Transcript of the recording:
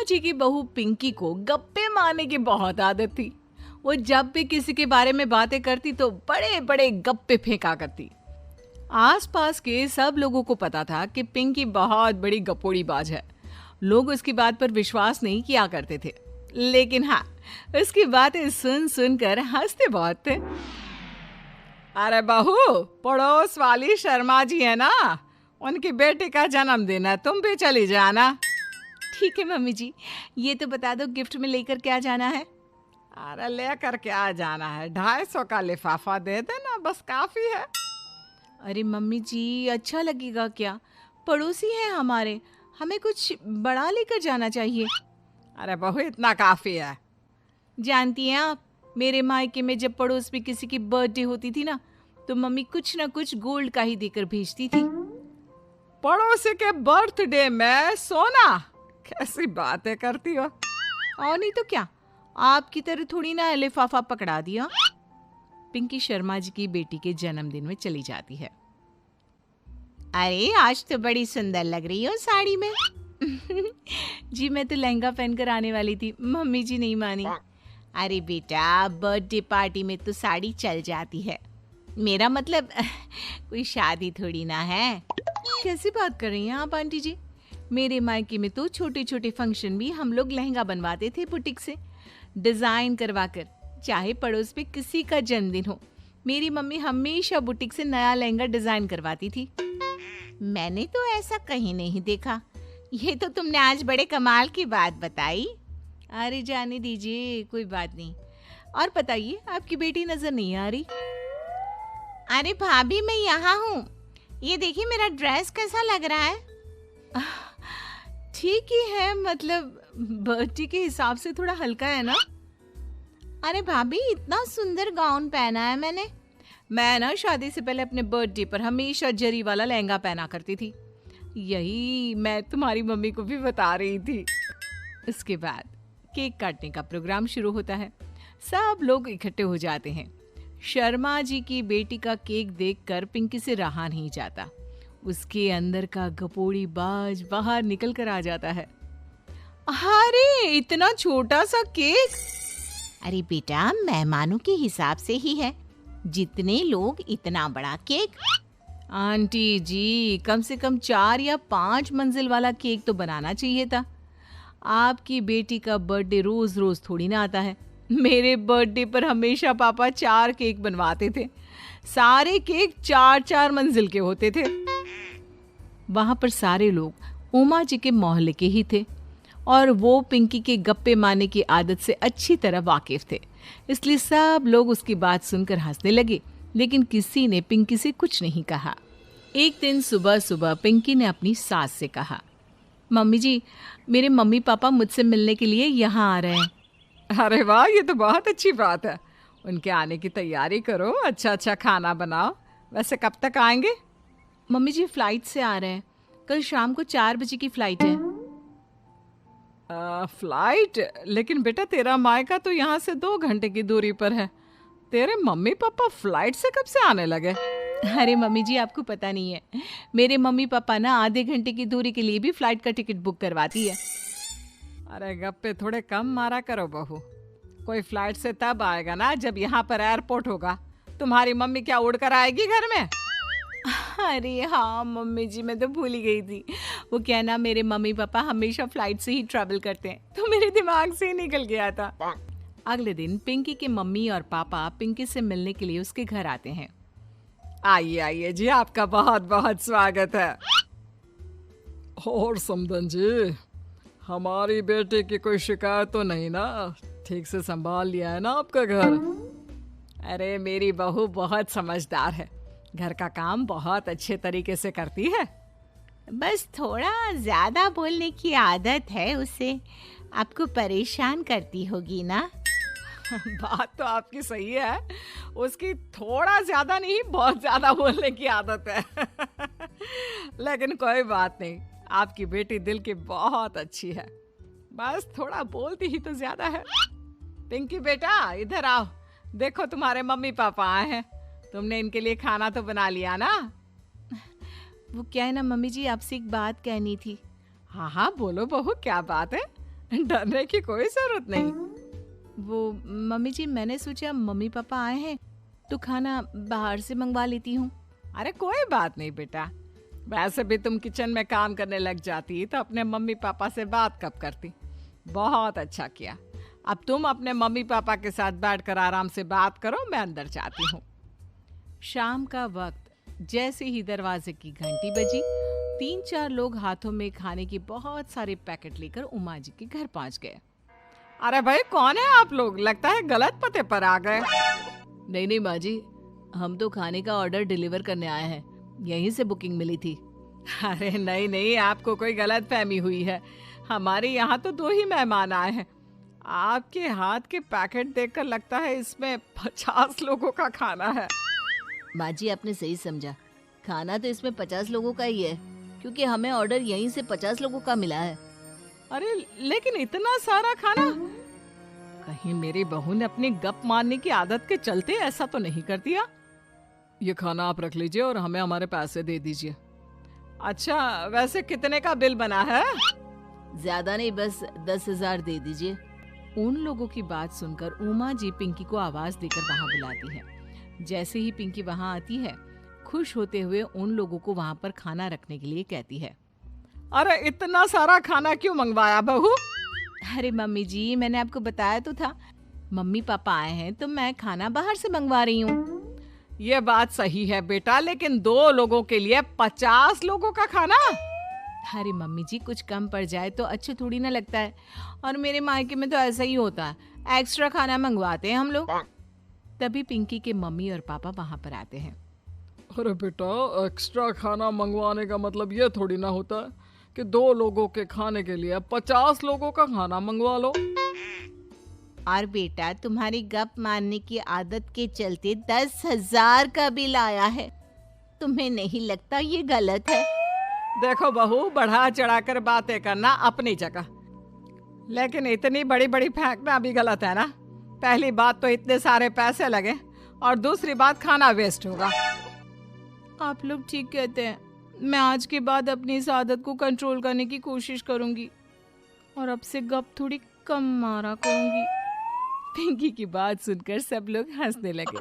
जी की बहू पिंकी को गप्पे मारने की बहुत आदत थी। वो जब भी किसी के बारे में बातें करती तो बड़े बड़े गप्पे फेंका करती। आसपास के सब लोगों को पता था कि पिंकी बहुत बड़ी गपोड़ीबाज है। लोग उसकी बात पर विश्वास नहीं किया करते थे, लेकिन हाँ, उसकी बातें सुन सुनकर हंसते बहुत थे। अरे बहू, पड़ोस वाली शर्मा जी है ना, उनकी बेटी का जन्मदिन है, तुम भी चली जाना। ठीक है मम्मी जी, ये तो बता दो गिफ्ट में लेकर क्या जाना है? अरे लेकर क्या जाना है, 250 का लिफाफा दे देना, बस काफी है। अरे मम्मी जी, अच्छा लगेगा क्या? पड़ोसी हैं हमारे, हमें कुछ बड़ा लेकर जाना चाहिए। अरे बहू, इतना काफी है। जानती हैं आप, मेरे मायके में जब पड़ोस में किसी की बर्थडे होती थी ना, तो मम्मी कुछ ना कुछ गोल्ड का ही देकर भेजती थी। पड़ोसी के बर्थडे में सोना? कैसी बातें करती हो। और नहीं तो क्या, आपकी तरह थोड़ी ना लिफाफा पकड़ा दिया। पिंकी शर्मा जी की बेटी के जन्मदिन में चली जाती है। अरे आज तो बड़ी सुंदर लग रही हो साड़ी में। जी मैं तो लहंगा पहनकर आने वाली थी, मम्मी जी नहीं मानी। अरे बेटा, बर्थडे पार्टी में तो साड़ी चल जाती है, मेरा मतलब कोई शादी थोड़ी ना है। कैसी बात कर रही हैं आप आंटी जी? मेरे मायके में तो छोटे छोटे फंक्शन भी हम लोग लहंगा बनवाते थे बुटीक से, डिजाइन करवाकर। चाहे पड़ोस में किसी का जन्मदिन हो, मेरी मम्मी हमेशा बुटीक से नया लहंगा डिजाइन करवाती थी। मैंने तो ऐसा कहीं नहीं देखा, ये तो तुमने आज बड़े कमाल की बात बताई। अरे जाने दीजिए, कोई बात नहीं। और बताइए, आपकी बेटी नजर नहीं आ रही? अरे भाभी, मैं यहाँ हूँ, ये देखिए मेरा ड्रेस कैसा लग रहा है। ठीक ही है, मतलब बर्थडे के हिसाब से थोड़ा हल्का है ना। अरे भाभी, इतना सुंदर गाउन पहना है मैंने। मैं ना शादी से पहले अपने बर्थडे पर हमेशा जरी वाला लहंगा पहना करती थी, यही मैं तुम्हारी मम्मी को भी बता रही थी। इसके बाद केक काटने का प्रोग्राम शुरू होता है। सब लोग इकट्ठे हो जाते हैं। शर्मा जी की बेटी का केक देखकर पिंकी से रहा नहीं जाता। उसके अंदर का गपोड़ी बाज बाहर निकल कर आ जाता है। अरे इतना छोटा सा केक! अरे बेटा, मेहमानों के हिसाब से ही है, जितने लोग इतना बड़ा केक। आंटी जी, कम से कम 4 या 5 मंजिल वाला केक तो बनाना चाहिए था। आपकी बेटी का बर्थडे रोज रोज थोड़ी ना आता है। मेरे बर्थडे पर हमेशा पापा 4 केक बनवाते थे, सारे केक 4-4 मंजिल के होते थे। वहां पर सारे लोग उमा जी के मोहल्ले के ही थे और वो पिंकी के गप्पे मारने की आदत से अच्छी तरह वाकिफ थे, इसलिए सब लोग उसकी बात सुनकर हंसने लगे, लेकिन किसी ने पिंकी से कुछ नहीं कहा। एक दिन सुबह सुबह पिंकी ने अपनी सास से कहा, मम्मी जी, मेरे मम्मी पापा मुझसे मिलने के लिए यहाँ आ रहे हैं। अरे वाह, ये तो बहुत अच्छी बात है, उनके आने की तैयारी करो, अच्छा अच्छा खाना बनाओ। वैसे कब तक आएंगे? मम्मी जी फ्लाइट से आ रहे हैं, कल शाम को 4 बजे की फ्लाइट है। फ्लाइट? लेकिन बेटा, तेरा मायका तो यहाँ से 2 घंटे की दूरी पर है, तेरे मम्मी पापा फ्लाइट से कब से आने लगे? अरे मम्मी जी, आपको पता नहीं है, मेरे मम्मी पापा ना आधे घंटे की दूरी के लिए भी फ्लाइट का टिकट बुक करवाती है। अरे गप्पे थोड़े कम मारा करो बहू, कोई फ्लाइट से तब आएगा ना जब यहाँ पर एयरपोर्ट होगा। तुम्हारी मम्मी क्या उड़कर आएगी घर में? अरे हाँ मम्मी जी, मैं तो भूल ही गई थी। वो क्या ना, मेरे मम्मी पापा हमेशा फ्लाइट से ही ट्रैवल करते हैं, तो मेरे दिमाग से ही निकल गया था। अगले दिन पिंकी के मम्मी और पापा पिंकी से मिलने के लिए उसके घर आते हैं। आइए आइए जी, आपका बहुत बहुत स्वागत है। और समदन जी, हमारी बेटी की कोई शिकायत तो नहीं ना? ठीक से संभाल लिया है ना आपका घर? अरे मेरी बहू बहुत समझदार है, घर का काम बहुत अच्छे तरीके से करती है। बस थोड़ा ज्यादा बोलने की आदत है उसे, आपको परेशान करती होगी ना? बात तो आपकी सही है, उसकी थोड़ा ज्यादा नहीं बहुत ज्यादा बोलने की आदत है। लेकिन कोई बात नहीं, आपकी बेटी दिल की बहुत अच्छी है, बस थोड़ा बोलती ही तो ज्यादा है। पिंकी बेटा, इधर आओ, देखो तुम्हारे मम्मी पापा आए हैं, तुमने इनके लिए खाना तो बना लिया ना? वो क्या है ना मम्मी जी, आपसे एक बात कहनी थी। हाँ हाँ बोलो बहू, क्या बात है? डरने की कोई जरूरत नहीं। वो मम्मी जी, मैंने सोचा मम्मी पापा आए हैं तो खाना बाहर से मंगवा लेती हूँ। अरे कोई बात नहीं बेटा, वैसे भी तुम किचन में काम करने लग जाती तो अपने मम्मी पापा से बात कब करती। बहुत अच्छा किया। अब तुम अपने मम्मी पापा के साथ बैठकर आराम से बात करो, मैं अंदर जाती हूँ। शाम का वक्त जैसे ही दरवाजे की घंटी बजी, 3-4 लोग हाथों में खाने की बहुत सारे पैकेट लेकर उमा जी के घर पहुंच गए। अरे भाई, कौन है आप लोग? लगता है गलत पते पर आ गए। नहीं नहीं माँ जी, हम तो खाने का ऑर्डर डिलीवर करने आए हैं, यहीं से बुकिंग मिली थी। अरे नहीं नहीं, आपको कोई गलत फहमी हुई है। हमारे यहाँ तो 2 ही मेहमान आए हैं। आपके हाथ के पैकेट देखकर लगता है इसमें 50 लोगों का खाना है। माँ जी, आपने सही समझा, खाना तो इसमें 50 लोगों का ही है, क्योंकि हमें ऑर्डर यहीं से 50 लोगों का मिला है। अरे लेकिन इतना सारा खाना, कहीं मेरी बहू ने अपनी गप मारने की आदत के चलते ऐसा तो नहीं कर दिया? ये खाना आप रख लीजिए और हमें हमारे पैसे दे दीजिए। अच्छा, वैसे कितने का बिल बना है? ज्यादा नहीं, बस 10,000 दे दीजिए। उन लोगों की बात सुनकर उमा जी पिंकी को आवाज देकर वहां बुलाती है। जैसे ही पिंकी वहां आती है, खुश होते हुए उन लोगों को वहां पर खाना रखने के लिए कहती है। अरे इतना सारा खाना क्यों मंगवाया बहू? अरे मम्मी जी, मैंने आपको बताया तो था, मम्मी पापा आए हैं तो मैं खाना बाहर से मंगवा रही हूँ। ये बात सही है बेटा, लेकिन 2 लोगों के लिए 50 लोगों का खाना? अरे मम्मी जी, कुछ कम पड़ जाए तो अच्छा थोड़ी ना लगता है, और मेरे मायके में तो ऐसा ही होता है, एक्स्ट्रा खाना मंगवाते हैं हम लोग। तभी पिंकी के मम्मी और पापा वहां पर आते हैं। अरे बेटा, एक्स्ट्रा खाना मंगवाने का मतलब ये थोड़ी ना होता है कि 2 लोगों के खाने के लिए 50 लोगों का खाना मंगवा लो। और बेटा, तुम्हारी गप मारने की आदत के चलते 10,000 का बिल आया है। तुम्हें नहीं लगता ये गलत है? देखो बहू, बढ़ा चढ़ाकर बातें करना अपनी जगह, लेकिन इतनी बड़ी बड़ी फेंकना भी गलत है ना। पहली बात तो इतने सारे पैसे लगे, और दूसरी बात खाना वेस्ट होगा। आप लोग ठीक कहते हैं, मैं आज के बाद अपनी इस आदत को कंट्रोल करने की कोशिश करूंगी और अब से गप थोड़ी कम मारा करूंगी। पिंकी की बात सुनकर सब लोग हंसने लगे।